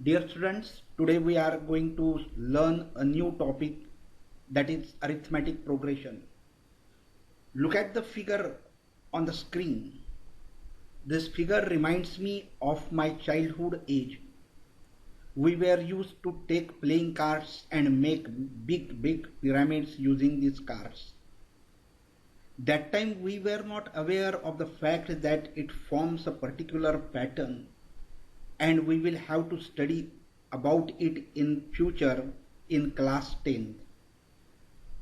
Dear students, today we are going to learn a new topic, that is arithmetic progression. Look at the figure on the screen. This figure reminds me of my childhood age. We were used to take playing cards and make big pyramids using these cards. That time we were not aware of the fact that it forms a particular pattern, and we will have to study about it in future in class 10.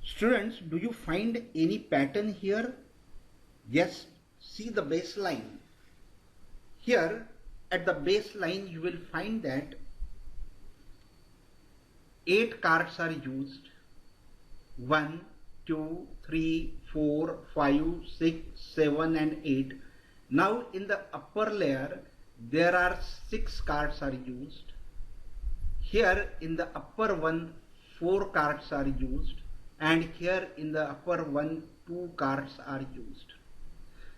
Students, do you find any pattern here? Yes, see the baseline. Here at the baseline you will find that 8 cards are used. 1, 2, 3, 4, 5, 6, 7 and 8. Now in the upper layer there are 6 cards are used. Here in the upper one 4 cards are used, and here in the upper one 2 cards are used.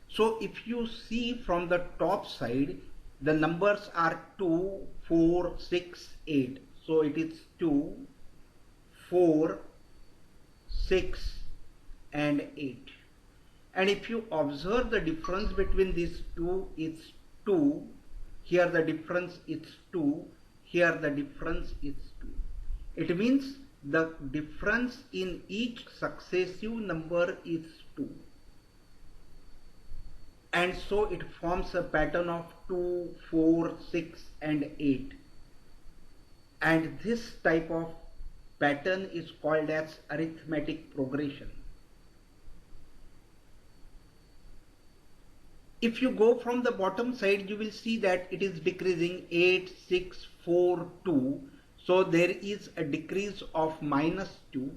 So if you see from the top side, the numbers are 2, 4, 6, 8. So it is 2, 4, 6 and 8. And if you observe the difference between these two, it's 2. Here the difference is 2. Here the difference is 2. It means the difference in each successive number is 2. And so it forms a pattern of 2, 4, 6 and 8. And this type of pattern is called as arithmetic progression. If you go from the bottom side, you will see that it is decreasing 8, 6, 4, 2. So there is a decrease of -2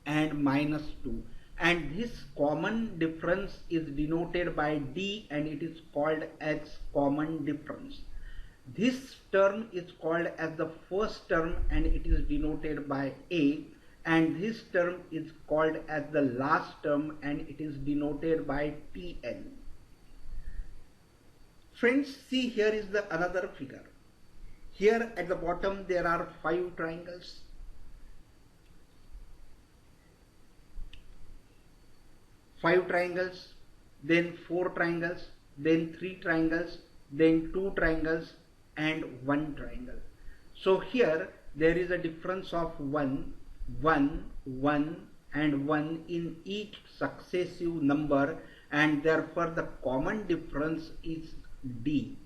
and -2. And this common difference is denoted by D, and it is called as common difference. This term is called as the first term, and it is denoted by A. And this term is called as the last term, and it is denoted by Tn. Friends, see, here is the another figure. Here at the bottom there are 5 triangles. Then 4 triangles, then 3 triangles, then 2 triangles and 1 triangle. So here there is a difference of 1, 1, 1 and 1 in each successive number, and therefore the common difference is D,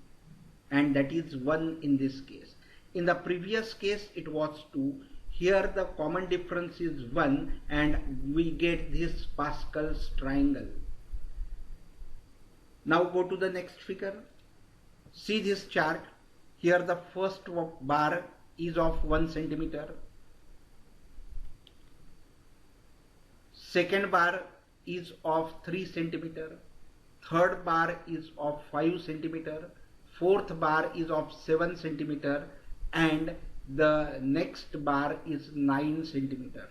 and that is 1 in this case. In the previous case it was 2. Here the common difference is 1, and we get this Pascal's triangle. Now go to the next figure. See this chart. Here the first bar is of 1 centimeter. Second bar is of 3 centimeter. Third bar is of 5 centimeter. Fourth bar is of 7 centimeter. And the next bar is 9 centimeter.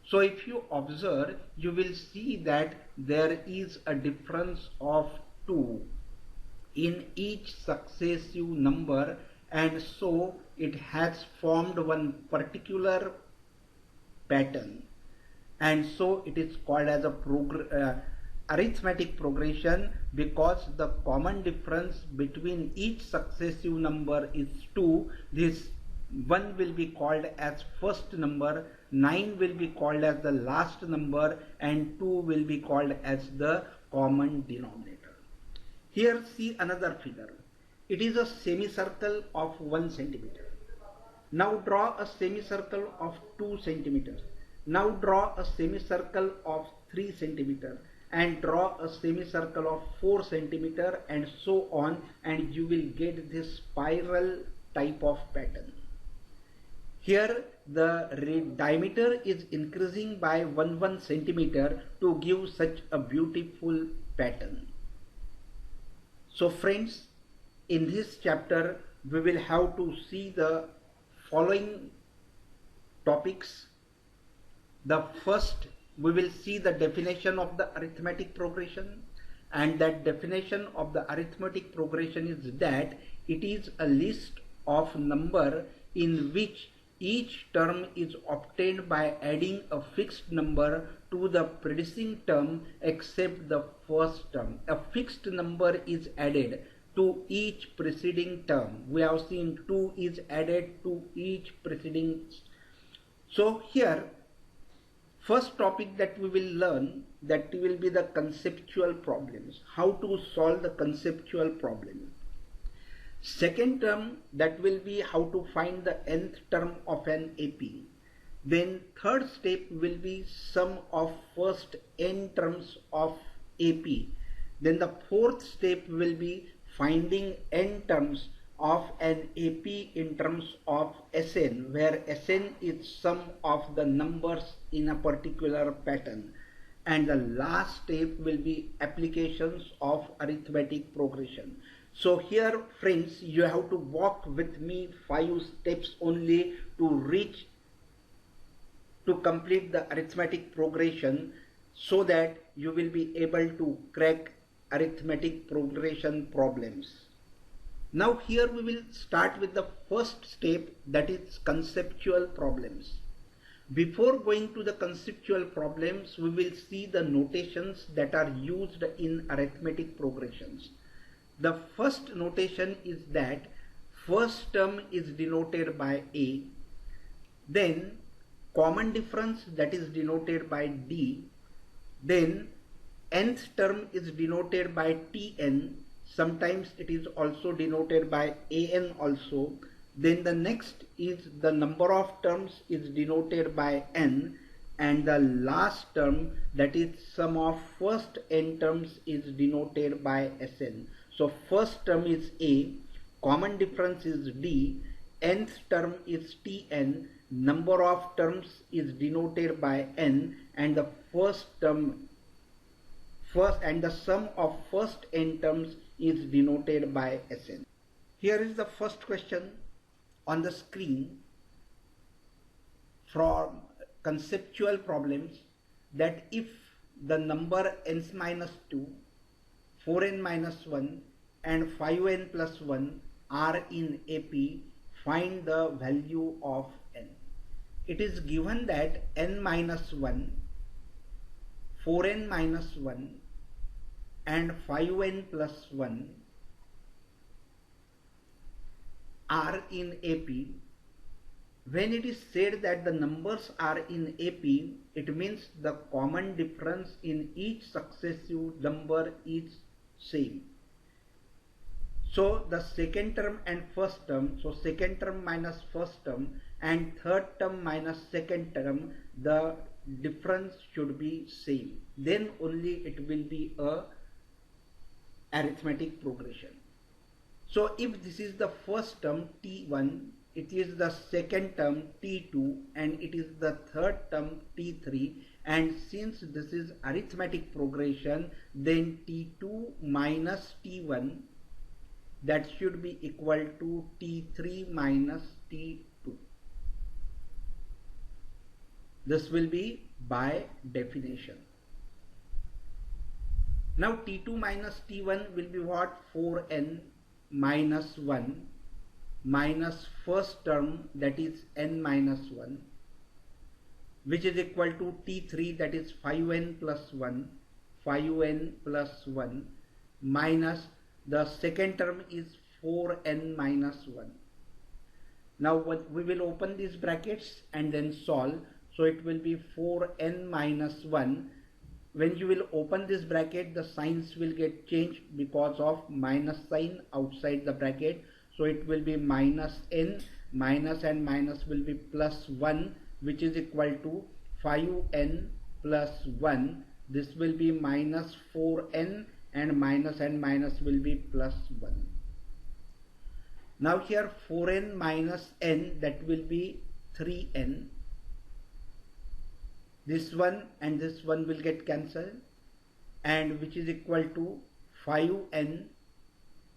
So if you observe, you will see that there is a difference of 2 in each successive number, and so it has formed one particular pattern, and so it is called as a arithmetic progression, because the common difference between each successive number is 2. This 1 will be called as first number, 9 will be called as the last number, and 2 will be called as the common denominator. Here see another figure. It is a semicircle of 1 centimeter. Now draw a semicircle of 2 centimeters. Now draw a semicircle of 3 centimeter, and draw a semicircle of 4 centimeter, and so on, and you will get this spiral type of pattern. Here the diameter is increasing by 1 centimeter to give such a beautiful pattern. So friends, in this chapter we will have to see the following topics. The first, we will see the definition of the arithmetic progression, and that definition of the arithmetic progression is that it is a list of number in which each term is obtained by adding a fixed number to the preceding term except the first term. A fixed number is added to each preceding term. We have seen 2 is added to each preceding. So here, first topic that we will learn, that will be the conceptual problems, how to solve the conceptual problem. Second term, that will be how to find the nth term of an AP. Then third step will be sum of first n terms of AP. Then the fourth step will be finding n terms of an AP in terms of Sn, where Sn is sum of the numbers in a particular pattern. And the last step will be applications of arithmetic progression. So here, friends, you have to walk with me 5 steps only to complete the arithmetic progression, so that you will be able to crack arithmetic progression problems. Now here we will start with the first step, that is conceptual problems. Before going to the conceptual problems, we will see the notations that are used in arithmetic progressions. The first notation is that first term is denoted by A, then common difference, that is denoted by D, then nth term is denoted by Tn, sometimes it is also denoted by An also. Then the next is the number of terms is denoted by N, and the last term, that is sum of first n terms, is denoted by Sn. So first term is A, common difference is D, nth term is Tn, number of terms is denoted by N, and the sum of first n terms is denoted by Sn. Here is the first question on the screen from conceptual problems, that if the number n minus 2, 4n minus 1 and 5n plus 1 are in AP, find the value of n. It is given that n minus 1, 4n minus 1 and 5n plus 1 are in AP. When it is said that the numbers are in AP, it means the common difference in each successive number is same. So the second term and first term, so second term minus first term and third term minus second term, the difference should be same. Then only it will be a arithmetic progression. So if this is the first term T1, it is the second term T2, and it is the third term T3, and since this is arithmetic progression, then T2 minus T1, that should be equal to T3 minus T2. This will be by definition. Now T2 minus T1 will be what? 4n minus 1 minus first term, that is n minus 1, which is equal to T3, that is 5n plus 1, 5n plus 1 minus the second term is 4n minus 1. Now we will open these brackets and then solve. So it will be 4n minus 1. When you will open this bracket, the signs will get changed because of minus sign outside the bracket. So it will be minus n, minus and minus will be plus 1, which is equal to 5n plus 1. This will be minus 4n, and minus will be plus 1. Now here 4n minus n, that will be 3n. This one and this one will get cancelled, and which is equal to 5n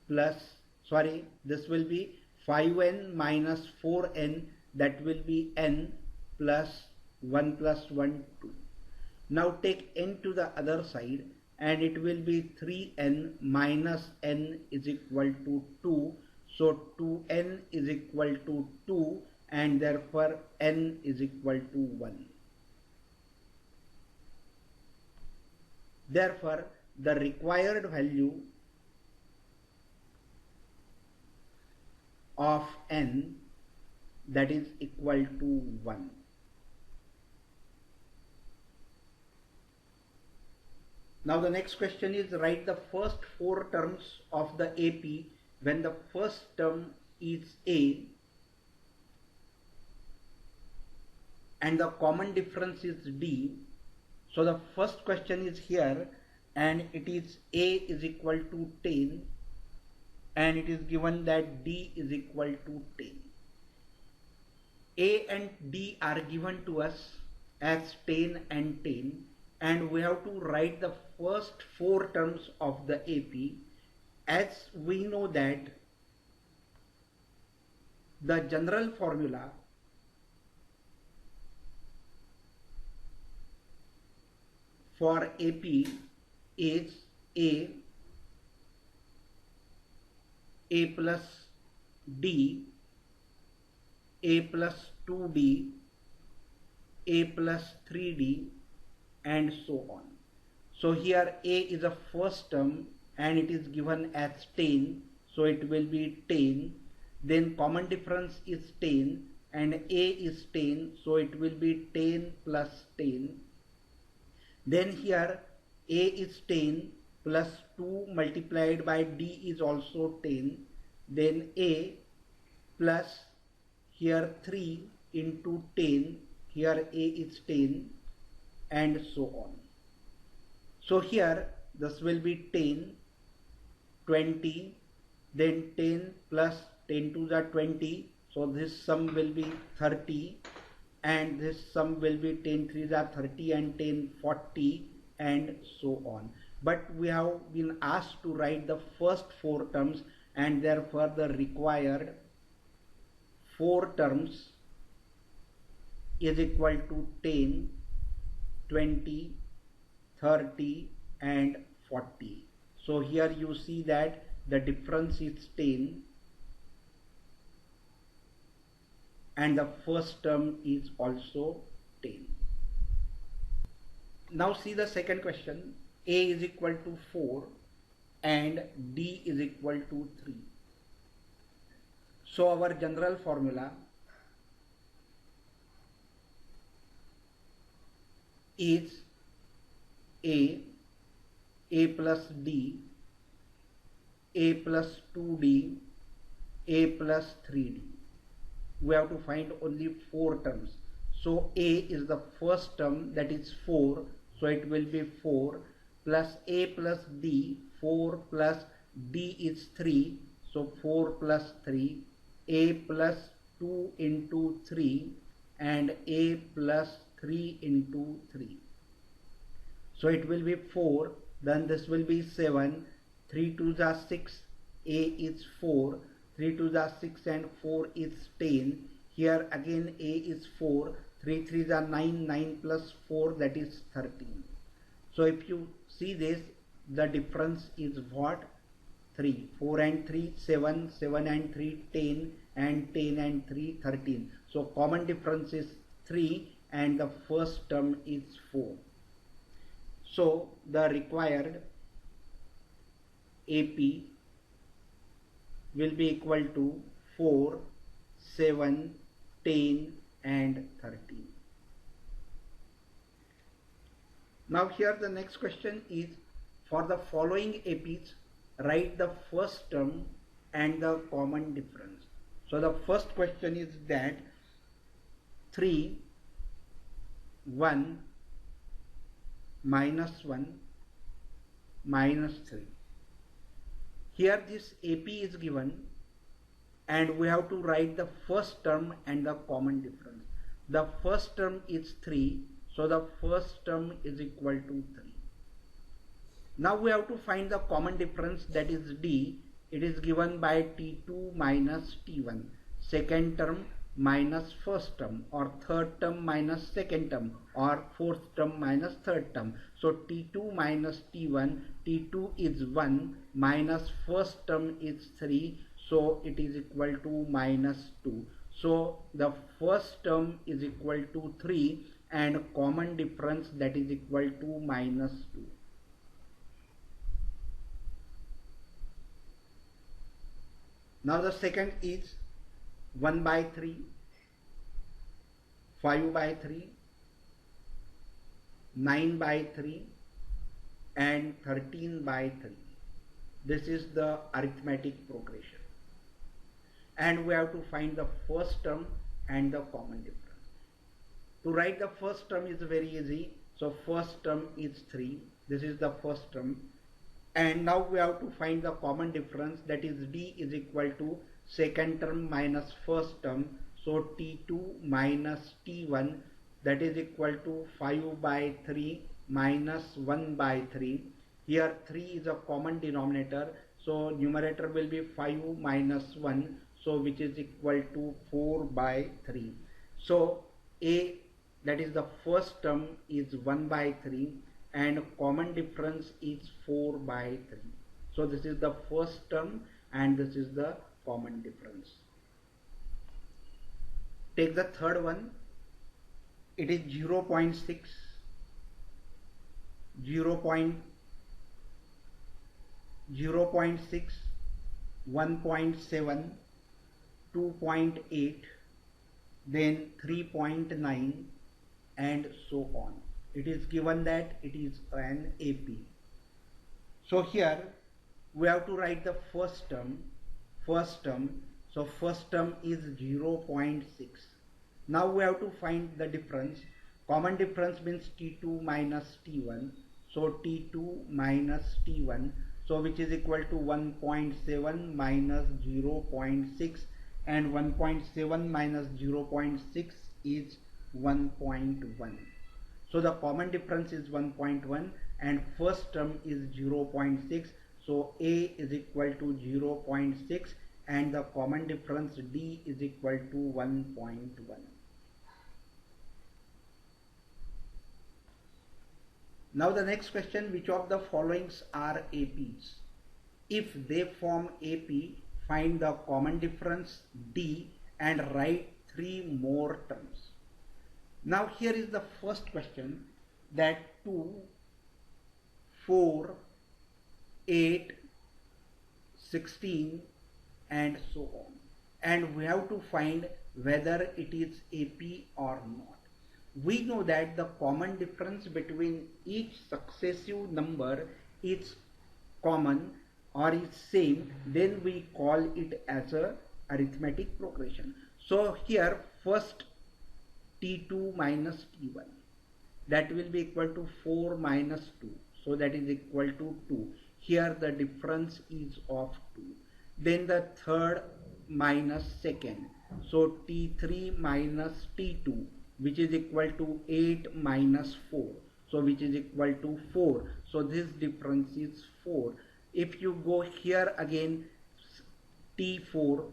plus, sorry, this will be 5n minus 4n, that will be n plus 1 plus 1, 2. Now take n to the other side, and it will be 3n minus n is equal to 2. So 2n is equal to 2 and therefore n is equal to 1. Therefore, the required value of n, that is equal to 1. Now the next question is, write the first 4 terms of the AP when the first term is A and the common difference is D. So the first question is here and it is A is equal to 10 and it is given that D is equal to 10. A and D are given to us as 10 and 10 and we have to write the first 4 terms of the AP. As we know that the general formula for AP is A plus D, A plus 2D, A plus 3D and so on. So here A is a first term and it is given as 10, so it will be 10. Then common difference is 10 and A is 10, so it will be 10 plus 10. Then here A is 10 plus 2 multiplied by D is also 10. Then A plus here 3 into 10, here A is 10 and so on. So here this will be 10, 20, then 10 plus 10 to the 20, so this sum will be 30 and this sum will be 10 3 are 30 and 10 40 and so on. But we have been asked to write the first 4 terms and therefore the required 4 terms is equal to 10, 20, 30 and 40. So here you see that the difference is 10 and the first term is also 10. Now see the second question. A is equal to 4 and D is equal to 3. So our general formula is A plus D, A plus 2D, A plus 3D. We have to find only 4 terms. So A is the first term, that is 4, so it will be 4 plus A plus D, 4 plus D is 3, so 4 plus 3, A plus 2 into 3 and A plus 3 into 3. So it will be 4, then this will be 7, 3 2s are 6, A is 4, 3 2s are 6 and 4 is 10. Here again A is 4, 3 3s are 9, 9 plus 4 that is 13. So if you see this, the difference is what? 3. 4 and 3 7, 7 and 3 10 and 10 and 3 13. So common difference is 3 and the first term is 4. So the required AP will be equal to 4, 7, 10 and 13. Now here the next question is, for the following APs, write the first term and the common difference. So the first question is that 3, 1, minus 1, minus 3. Here this AP is given and we have to write the first term and the common difference. The first term is 3, so the first term is equal to 3. Now we have to find the common difference, that is D. It is given by T2 minus T1. Second term minus first term, or third term minus second term, or fourth term minus third term. So T2 minus T1, T2 is 1 minus first term is 3, so it is equal to minus 2. So the first term is equal to 3 and common difference, that is equal to minus 2. Now the second is 1 by 3, 5 by 3, 9 by 3 and 13 by 3. This is the arithmetic progression. And we have to find the first term and the common difference. To write the first term is very easy. So first term is 3. This is the first term. And now we have to find the common difference, that is d is equal to second term minus first term. So t2 minus t1, that is equal to 5 by 3 minus 1 by 3. Here 3 is a common denominator, so numerator will be 5 minus 1, so which is equal to 4 by 3. So a, that is the first term, is 1 by 3 and common difference is 4 by 3. So this is the first term and this is the common difference. Take the third one. It is 0.6, 0.6, 1.7, 2.8, then 3.9 and so on. It is given that it is an AP. So here we have to write the first term. So first term is 0.6. Now we have to find the difference. Common difference means t2 minus t1. So t2 minus t1, so which is equal to 1.7 minus 0.6, and 1.7 minus 0.6 is 1.1. So the common difference is 1.1 and first term is 0.6. So A is equal to 0.6 and the common difference D is equal to 1.1. Now the next question, which of the followings are APs? If they form AP, find the common difference D and write 3 more terms. Now here is the first question, that 2, 4, 8, 16 and so on, and we have to find whether it is AP or not. We know that the common difference between each successive number is common or is same, then we call it as a arithmetic progression. So here first t2 minus t1, that will be equal to 4 minus 2, so that is equal to 2. Here the difference is of 2. Then the third minus second, so t3 minus t2, which is equal to 8 minus 4, so which is equal to 4. So this difference is 4. If you go here again, t4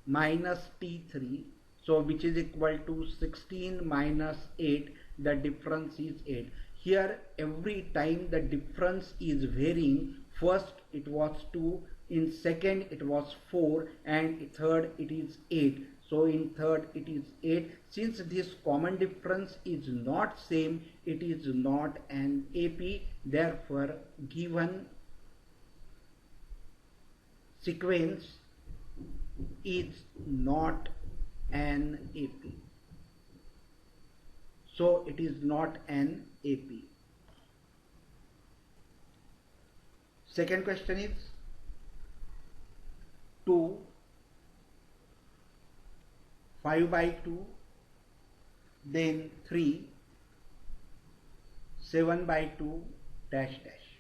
minus t3, so which is equal to 16 minus 8, the difference is 8. Here every time the difference is varying. First it was 2, in second it was 4, and in third it is 8. So in third it is 8. Since this common difference is not same, it is not an AP. Therefore given sequence is not an AP. So it is not an AP. Second question is 2, 5 by 2, then 3, 7 by 2, dash dash.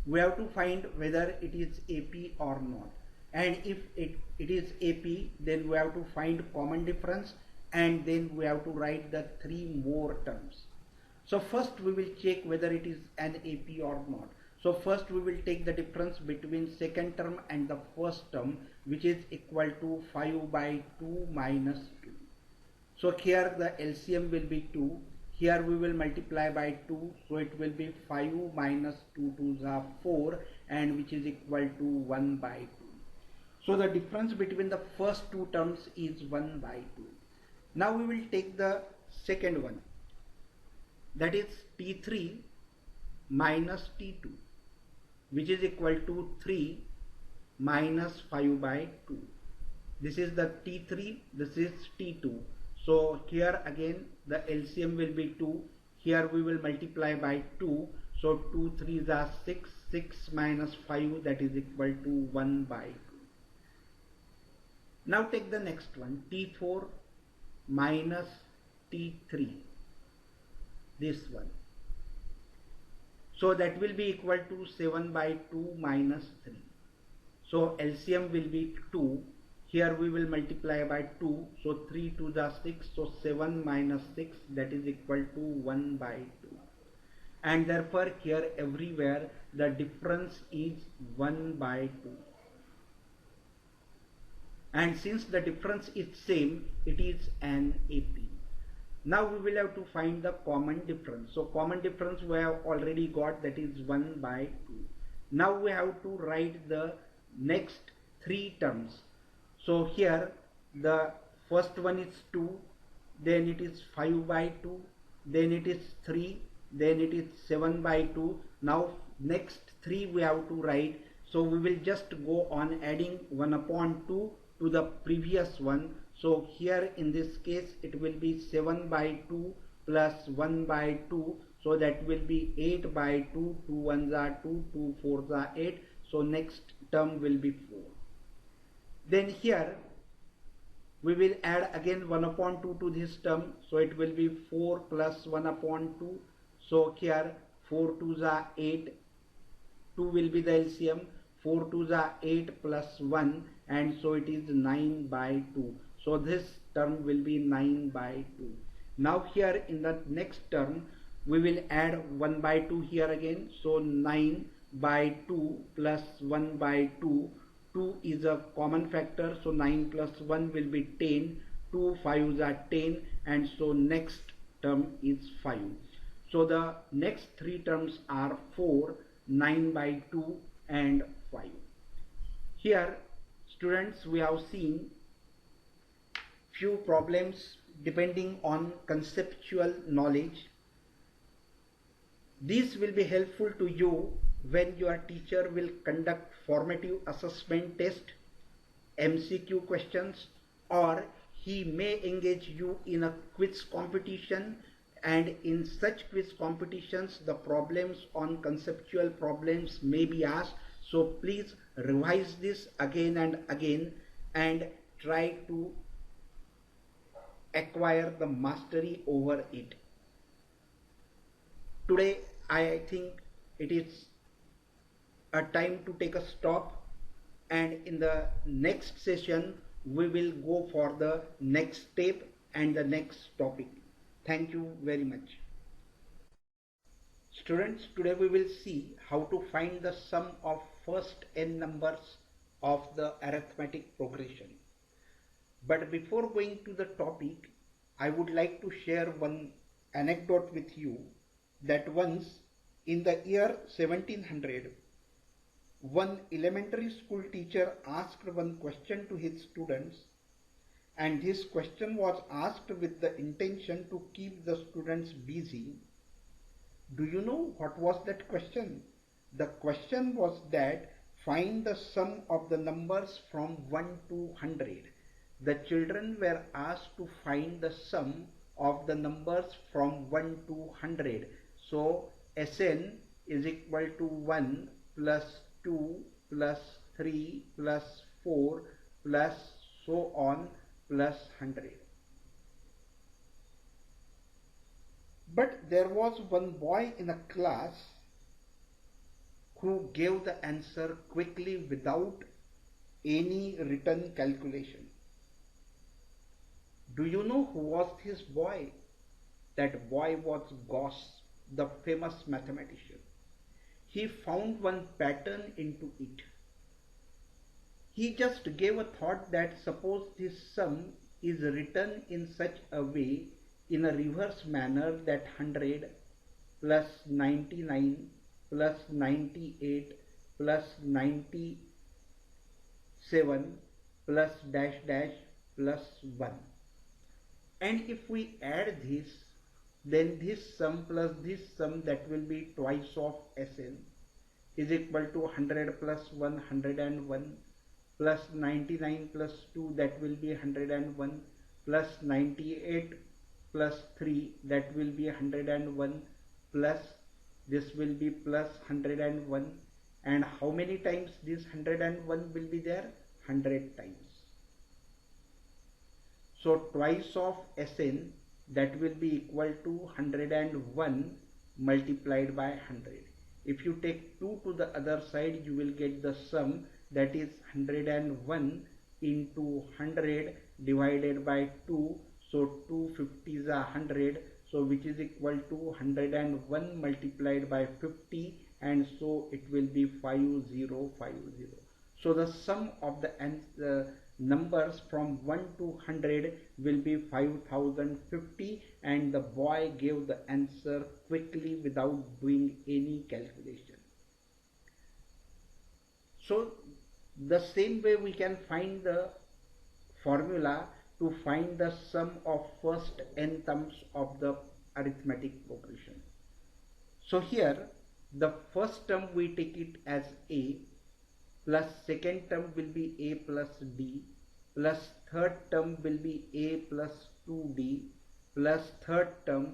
We have to find whether it is AP or not. And if it is AP, then we have to find common difference and then we have to write the 3 more terms. So first we will check whether it is an AP or not. So first we will take the difference between second term and the first term, which is equal to 5 by 2 minus 2. So here the LCM will be 2. Here we will multiply by 2. So it will be 5 minus 2 2s are 4, and which is equal to 1 by 2. So the difference between the first two terms is 1 by 2. Now we will take the second one, that is T3 minus T2, which is equal to 3 minus 5 by 2. This is the T3, this is T2. So here again the LCM will be 2. Here we will multiply by 2. So 2 3s are 6. 6 minus 5, that is equal to 1 by 2. Now take the next one, T4 minus T3. This one. So that will be equal to 7 by 2 minus 3. So LCM will be 2. Here we will multiply by 2. So 3 2s are 6. So 7 minus 6, that is equal to 1 by 2. And therefore here everywhere the difference is 1 by 2. And since the difference is same, it is an AP. Now we will have to find the common difference. So common difference we have already got, that is 1 by 2. Now we have to write the next three terms. So here the first one is 2, then it is 5 by 2, then it is 3, then it is 7 by 2. Now next 3 we have to write. So we will just go on adding 1 upon 2 to the previous one. So here in this case it will be 7 by 2 plus 1 by 2. So that will be 8 by 2. 2 1s are 2, 2 4s are 8. So next term will be 4. Then here we will add again 1 upon 2 to this term. So it will be 4 plus 1 upon 2. So here 4 2s are 8. 2 will be the LCM. 4 2s are 8 plus 1, and so it is 9 by 2. So this term will be 9 by 2. Now here in the next term we will add 1 by 2 here again. So 9 by 2 plus 1 by 2. 2 is a common factor, so 9 plus 1 will be 10. 2 5s are 10, and so next term is 5. So the next three terms are 4, 9 by 2 and 5. Here students, we have seen few problems depending on conceptual knowledge. These will be helpful to you when your teacher will conduct formative assessment test, MCQ questions, or he may engage you in a quiz competition, and in such quiz competitions the problems on conceptual problems may be asked. So please revise this again and again and try to acquire the mastery over it. Today I think it is a time to take a stop, and in the next session we will go for the next step and the next topic. Thank you very much. Students, today we will see how to find the sum of first n numbers of the arithmetic progression. But before going to the topic, I would like to share one anecdote with you, that once in the year 1700, one elementary school teacher asked one question to his students, and this question was asked with the intention to keep the students busy. Do you know what was that question? The question was that find the sum of the numbers from 1 to 100. The children were asked to find the sum of the numbers from 1 to 100. So Sn is equal to 1 plus 2 plus 3 plus 4 plus so on plus 100. But there was one boy in a class who gave the answer quickly without any written calculation. Do you know who was this boy? That boy was Gauss, the famous mathematician. He found one pattern into it. He just gave a thought that suppose this sum is written in such a way, in a reverse manner, that 100 plus 99 plus 98 plus 97 7 plus dash dash plus 1. And if we add this, then this sum plus this sum, that will be twice of Sn, is equal to 100 plus 1, 101, plus 99 plus 2, that will be 101, plus 98 plus 3, that will be 101, plus this will be plus 101. And how many times this 101 will be there? 100 times. So twice of Sn, that will be equal to 101 multiplied by 100. If you take 2 to the other side, you will get the sum, that is 101 into 100 divided by 2. So 250 is 100. So which is equal to 101 multiplied by 50, and so it will be 5050. So the sum of the numbers from 1 to 100 will be 5050, and the boy gave the answer quickly without doing any calculation. So the same way we can find the formula to find the sum of first n terms of the arithmetic progression. So here the first term we take it as a, plus second term will be a plus d, plus third term will be a plus 2d, plus third term,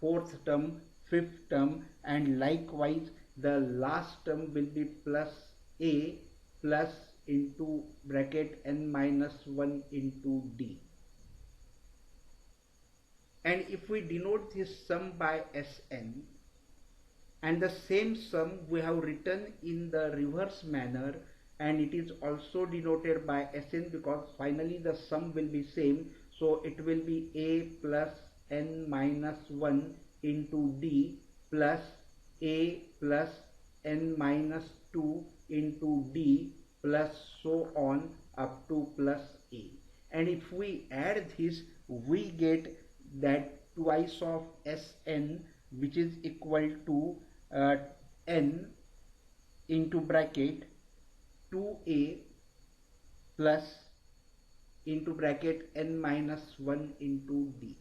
fourth term, fifth term, and likewise the last term will be plus a plus into bracket n minus 1 into d. And if we denote this sum by Sn, and the same sum we have written in the reverse manner, and it is also denoted by Sn, because finally the sum will be same. So it will be a plus n minus 1 into d plus a plus n minus 2 into d plus so on up to plus a. And if we add this, we get that twice of Sn, which is equal to n into bracket 2a plus into bracket n minus 1 into d.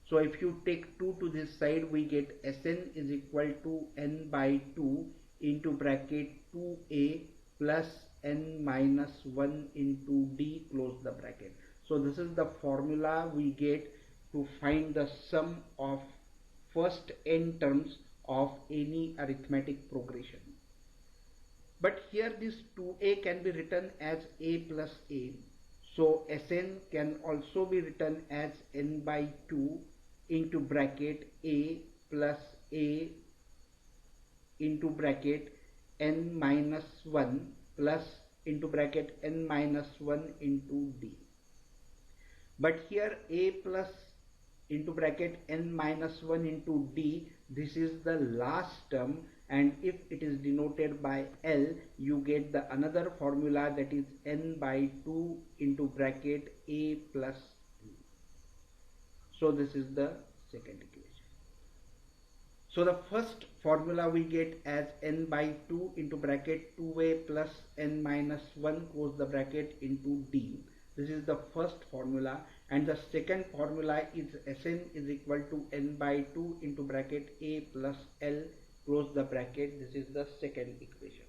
So if you take 2 to this side, we get Sn is equal to n by 2 into bracket 2a plus n minus 1 into d, close the bracket. So this is the formula we get to find the sum of first n terms of any arithmetic progression. But here this 2a can be written as a plus a. So Sn can also be written as n by 2 into bracket a plus a into bracket n minus 1 plus into bracket n minus 1 into d. But here a plus into bracket n minus 1 into d, this is the last term, and if it is denoted by L, you get the another formula, that is n by 2 into bracket a plus d. So this is the second equation. So the first formula we get as n by 2 into bracket 2a plus n minus 1, close the bracket, into d. This is the first formula, and the second formula is Sn is equal to n by 2 into bracket a plus L, close the bracket. This is the second equation.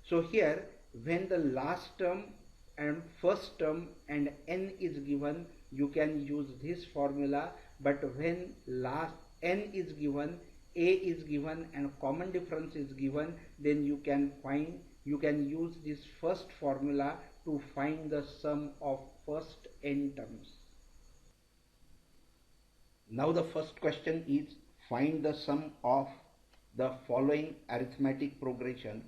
So here, when the last term and first term and n is given, you can use this formula, but when last n is given, a is given, and common difference is given, then you can use this first formula to find the sum of first n terms. Now the first question is, find the sum of the following arithmetic progression.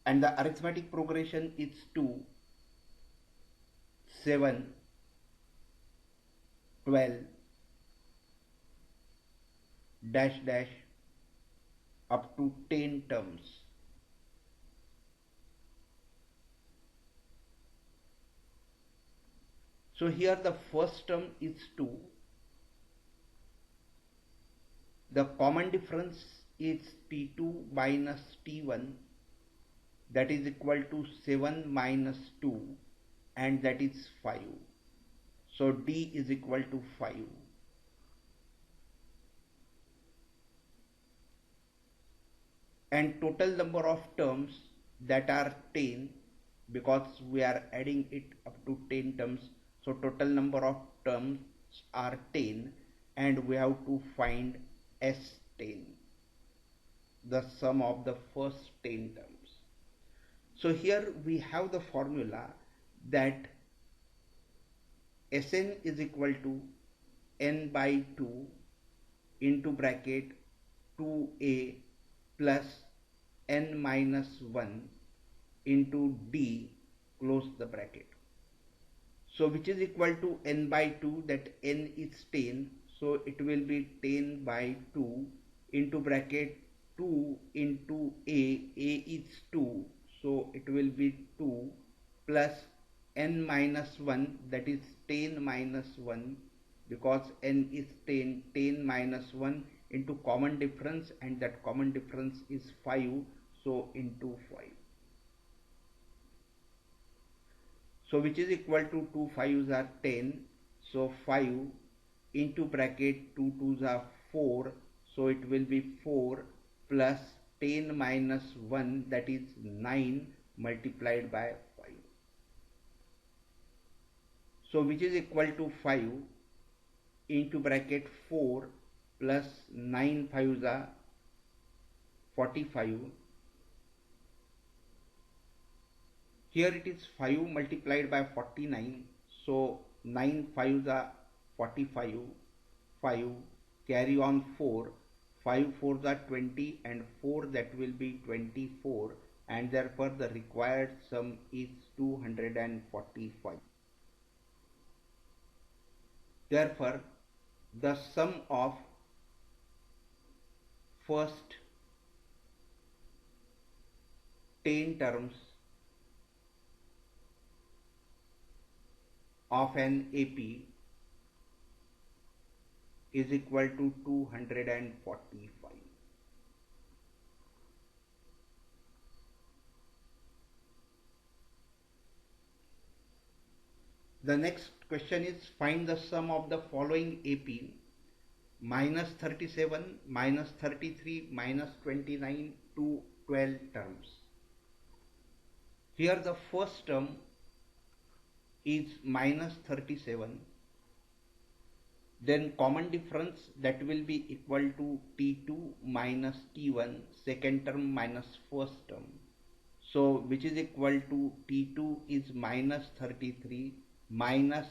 And the arithmetic progression is 2, 7, 12, dash dash up to 10 terms. So here the first term is 2. The common difference is T2 minus T1, that is equal to 7 minus 2, and that is 5. So D is equal to 5. And total number of terms, that are 10, because we are adding it up to 10 terms. So total number of terms are 10, and we have to find S10, the sum of the first 10 terms. So here we have the formula that Sn is equal to n by 2 into bracket 2a plus n minus 1 into d, close the bracket. So which is equal to n by 2, that n is 10, so it will be 10 by 2 into bracket 2 into a is 2, so it will be 2 plus n minus 1, that is 10 minus 1, because n is 10, 10 minus 1 into common difference, and that common difference is 5, so into 5. So which is equal to 2 5s are 10, so 5 into bracket 2 2s are 4, so it will be 4 plus 10 minus 1, that is 9, multiplied by 5. So which is equal to 5 into bracket 4 plus 9 5s are 45. Here it is 5 multiplied by 49, so 9 5s are 45, 5, carry on 4, 5 4s are 20, and 4, that will be 24, and therefore the required sum is 245. Therefore the sum of first 10 terms of an AP is equal to 245. The next question is, find the sum of the following AP: minus 37, minus 33, minus 29 to 12 terms. Here the first term is minus 37, then common difference, that will be equal to T2 minus T1, second term minus first term. So which is equal to T2 is minus 33 minus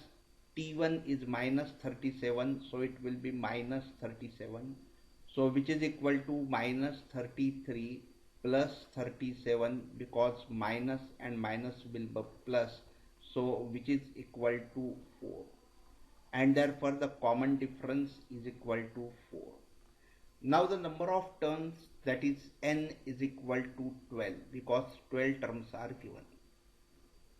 T1 is minus 37, so it will be minus 37. So which is equal to minus 33 plus 37, because minus and minus will be plus, so which is equal to 4, and therefore the common difference is equal to 4. Now the number of terms, that is n, is equal to 12, because 12 terms are given,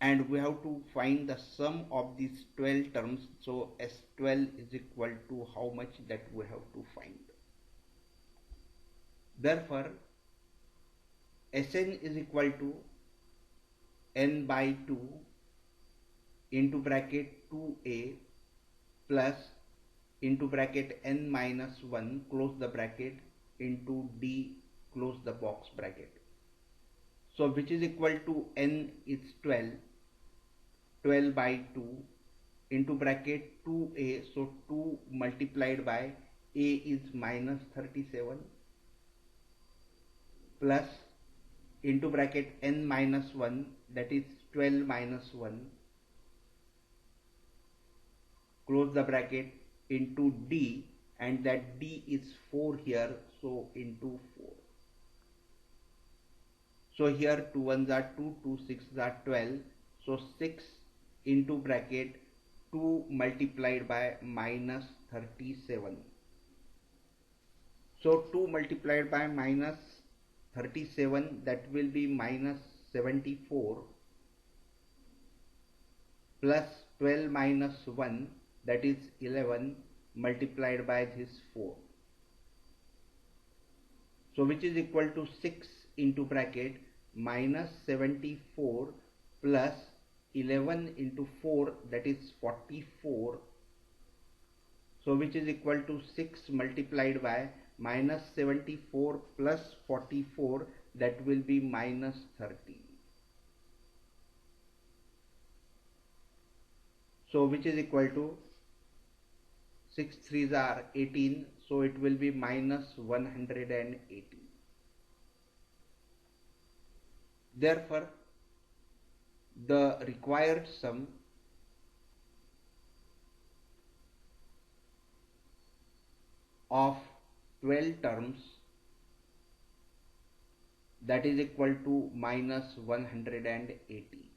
and we have to find the sum of these 12 terms. So S12 is equal to how much, that we have to find. Therefore Sn is equal to n by 2 into bracket 2a plus into bracket n minus 1, close the bracket, into d, close the box bracket. So which is equal to n is 12, 12 by 2 into bracket 2a, so 2 multiplied by a is minus 37, plus into bracket n minus 1, that is 12 minus 1, close the bracket, into d, and that d is 4 here, so into 4. So here 2 1s are 2, 2 6s are 12, so 6 into bracket 2 multiplied by minus 37. So 2 multiplied by minus 37, that will be minus 74, plus 12 minus 1, that is 11, multiplied by this 4. So which is equal to 6 into bracket minus 74 plus 11 into 4, that is 44. So which is equal to 6 multiplied by minus 74 plus 44, that will be minus 30. So which is equal to 6 3s are 18, so it will be minus 180. Therefore, the required sum of 12 terms, that is equal to minus 180.